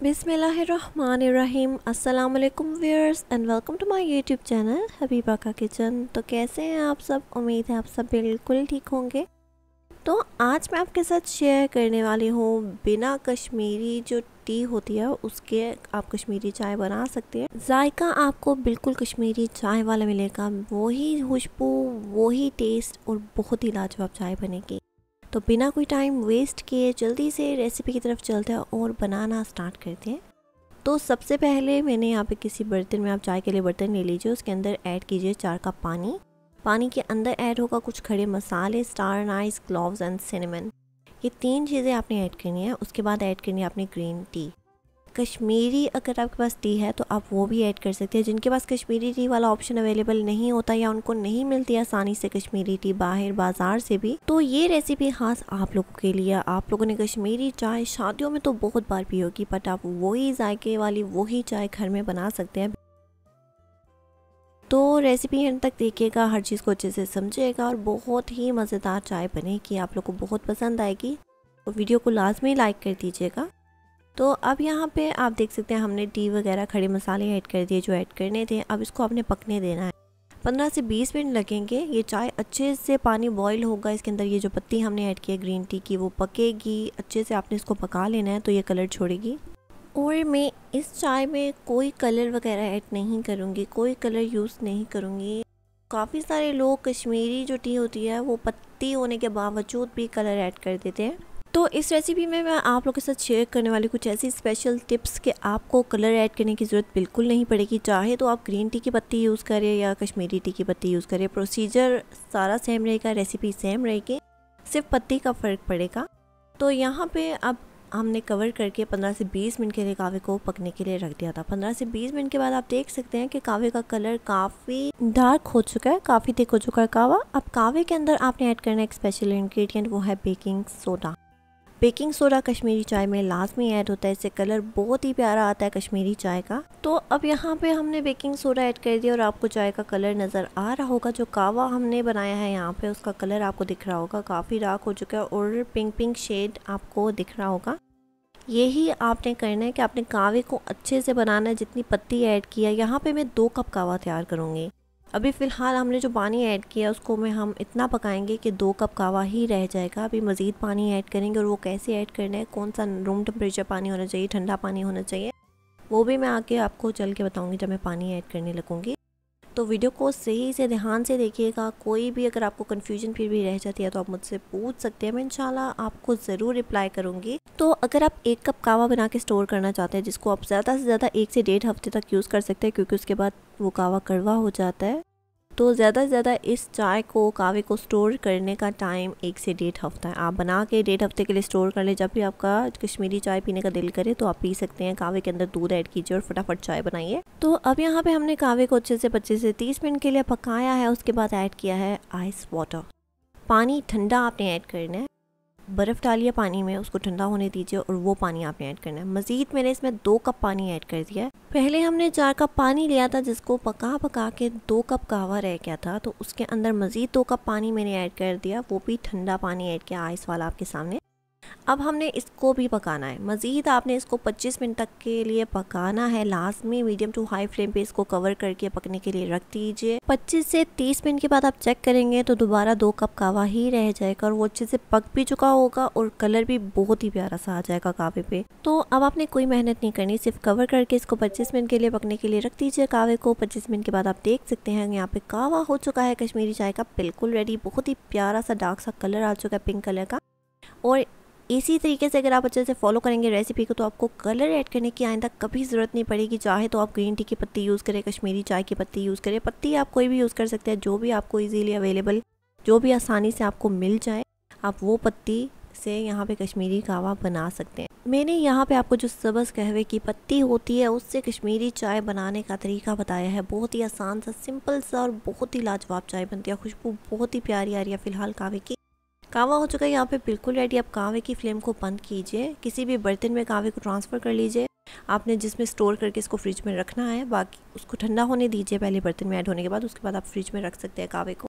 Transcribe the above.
बिस्मिल्लाहिर्रहमानिर्रहीम। अस्सलाम वालेकुम viewers and welcome to my YouTube channel Habiba का किचन। तो कैसे हैं आप सब? उम्मीद है आप सब बिल्कुल ठीक होंगे। तो आज मैं आपके साथ शेयर करने वाली हूँ बिना कश्मीरी जो टी होती है उसके आप कश्मीरी चाय बना सकते हैं। जायका आपको बिल्कुल कश्मीरी चाय वाला मिलेगा, वही खुशबू, वही टेस्ट और बहुत ही लाजवाब चाय बनेगी। तो बिना कोई टाइम वेस्ट किए जल्दी से रेसिपी की तरफ चलते हैं और बनाना स्टार्ट करते हैं। तो सबसे पहले मैंने यहाँ पे किसी बर्तन में, आप चाय के लिए बर्तन ले लीजिए, उसके अंदर ऐड कीजिए 4 कप पानी। पानी के अंदर ऐड होगा कुछ खड़े मसाले, स्टार अनाइस, क्लोव्स एंड सिनेमन। ये 3 चीज़ें आपने ऐड करनी है। उसके बाद ऐड करनी है आपने ग्रीन टी। कश्मीरी अगर आपके पास टी है तो आप वो भी ऐड कर सकते हैं। जिनके पास कश्मीरी टी वाला ऑप्शन अवेलेबल नहीं होता या उनको नहीं मिलती आसानी से कश्मीरी टी बाहर बाजार से भी, तो ये रेसिपी खास आप लोगों के लिए। आप लोगों ने कश्मीरी चाय शादियों में तो बहुत बार पी होगी, बट आप वही जायके वाली वही चाय घर में बना सकते हैं। तो रेसिपी एंड तक देखिएगा, हर चीज़ को अच्छे से समझिएगा और बहुत ही मज़ेदार चाय बनेगी, आप लोग को बहुत पसंद आएगी। तो वीडियो को लाजमी लाइक कर दीजिएगा। तो अब यहाँ पे आप देख सकते हैं हमने टी वगैरह खड़े मसाले ऐड कर दिए जो ऐड करने थे। अब इसको आपने पकने देना है। 15 से 20 मिनट लगेंगे। ये चाय अच्छे से, पानी बॉईल होगा, इसके अंदर ये जो पत्ती हमने ऐड की है ग्रीन टी की वो पकेगी। अच्छे से आपने इसको पका लेना है तो ये कलर छोड़ेगी। और मैं इस चाय में कोई कलर वगैरह ऐड नहीं करूँगी, कोई कलर यूज़ नहीं करूँगी। काफ़ी सारे लोग कश्मीरी जो टी होती है वो पत्ती होने के बावजूद भी कलर ऐड कर देते हैं। तो इस रेसिपी में मैं आप लोगों के साथ शेयर करने वाली कुछ ऐसी स्पेशल टिप्स कि आपको कलर ऐड करने की ज़रूरत बिल्कुल नहीं पड़ेगी। चाहे तो आप ग्रीन टी की पत्ती यूज़ करें या कश्मीरी टी की पत्ती यूज़ करें, प्रोसीजर सारा सेम रहेगा, रेसिपी सेम रहेगी, सिर्फ पत्ती का फ़र्क पड़ेगा। तो यहाँ पे अब हमने कवर करके 15 से 20 मिनट के लिए कावे को पकने के लिए रख दिया था। 15 से 20 मिनट के बाद आप देख सकते हैं कि कावे का कलर काफ़ी डार्क हो चुका है, काफ़ी थिक हो चुका है कावा। अब कावे के अंदर आपने ऐड करना है एक स्पेशल इंग्रेडिएंट, वो है baking soda. Baking soda Kashmiri चाय में लाजमी ऐड होता है, इससे कलर बहुत ही प्यारा आता है कश्मीरी चाय का। तो अब यहाँ पे हमने बेकिंग सोडा ऐड कर दिया और आपको चाय का कलर नज़र आ रहा होगा। जो कावा हमने बनाया है यहाँ पे उसका कलर आपको दिख रहा होगा, काफ़ी डार्क हो चुका है और पिंक शेड आपको दिख रहा होगा। यही आपने करना है कि आपने कावे को अच्छे से बनाना है। जितनी पत्ती ऐड किया, यहाँ पे मैं 2 कप कावा तैयार करूँगी। अभी फ़िलहाल हमने जो पानी ऐड किया उसको हम इतना पकाएंगे कि 2 कप कावा ही रह जाएगा। अभी मज़ीद पानी ऐड करेंगे और वो कैसे ऐड करना है, कौन सा रूम टेम्परेचर पानी होना चाहिए, ठंडा पानी होना चाहिए, वो भी मैं आके आपको चल के बताऊंगी जब मैं पानी ऐड करने लगूंगी। तो वीडियो को सही से ध्यान से देखिएगा। कोई भी अगर आपको कन्फ्यूजन फिर भी रह जाती है तो आप मुझसे पूछ सकते हैं, मैं इंशाल्लाह आपको ज़रूर रिप्लाई करूँगी। तो अगर आप 1 कप कावा बना के स्टोर करना चाहते हैं, जिसको आप ज़्यादा से ज़्यादा 1 से 1.5 हफ्ते तक यूज़ कर सकते हैं, क्योंकि उसके बाद वो कावा कड़वा हो जाता है, तो ज़्यादा से ज़्यादा इस चाय को, कावे को स्टोर करने का टाइम 1 से 1.5 हफ्ता है। आप बना के 1.5 हफ्ते के लिए स्टोर कर लें। जब भी आपका कश्मीरी चाय पीने का दिल करे तो आप पी सकते हैं। कावे के अंदर दूध ऐड कीजिए और फटाफट चाय बनाइए। तो अब यहाँ पे हमने कावे को अच्छे से 25 से 30 मिनट के लिए पकाया है। उसके बाद ऐड किया है आइस वाटर। पानी ठंडा आपने ऐड करना है, बर्फ़ डालिए पानी में, उसको ठंडा होने दीजिए और वो पानी आपने ऐड करना है। मज़ीद मैंने इसमें 2 कप पानी ऐड कर दिया है। पहले हमने 4 कप पानी लिया था जिसको पका के 2 कप कावा रह गया था, तो उसके अंदर मज़ीद 2 कप पानी मैंने ऐड कर दिया, वो भी ठंडा पानी ऐड किया, आइस वाला आपके सामने। अब हमने इसको भी पकाना है। मज़ीद आपने इसको 25 मिनट तक के लिए पकाना है। लाजमी मीडियम टू हाई फ्लेम पे इसको कवर करके पकने के लिए रख दीजिए। 25 से 30 मिनट के बाद आप चेक करेंगे तो दोबारा 2 कप कावा ही रह जाएगा और वो अच्छे से पक भी चुका होगा और कलर भी बहुत ही प्यारा सा आ जाएगा कावे पे। तो अब आपने कोई मेहनत नहीं करनी, सिर्फ कवर करके इसको 25 मिनट के लिए पकने के लिए रख दीजिए कावे को। 25 मिनट के बाद आप देख सकते हैं यहाँ पे कावा हो चुका है कश्मीरी चाय का बिल्कुल रेडी। बहुत ही प्यारा सा डार्क सा कलर आ चुका है, पिंक कलर का। और इसी तरीके से अगर आप अच्छे से फॉलो करेंगे रेसिपी को तो आपको कलर ऐड करने की आइंदा कभी ज़रूरत नहीं पड़ेगी। चाहे तो आप ग्रीन टी की पत्ती यूज़ करें, कश्मीरी चाय की पत्ती यूज़ करें, पत्ती आप कोई भी यूज़ कर सकते हैं, जो भी आपको इजीली अवेलेबल, जो भी आसानी से आपको मिल जाए, आप वो पत्ती से यहाँ पे कश्मीरी कावा बना सकते हैं। मैंने यहाँ पे आपको जो सब्ज़ कहवे की पत्ती होती है उससे कश्मीरी चाय बनाने का तरीका बताया है। बहुत ही आसान सा, सिंपल सा और बहुत ही लाजवाब चाय बनती है। खुशबू बहुत ही प्यारी आ रही है फ़िलहाल कावे की। कावा हो चुका है यहाँ पे बिल्कुल रेडी। अब कावे की फ्लेम को बंद कीजिए, किसी भी बर्तन में कावे को ट्रांसफ़र कर लीजिए, आपने जिसमें स्टोर करके इसको फ्रिज में रखना है। बाकी उसको ठंडा होने दीजिए पहले बर्तन में ऐड होने के बाद, उसके बाद आप फ्रिज में रख सकते हैं कावे को।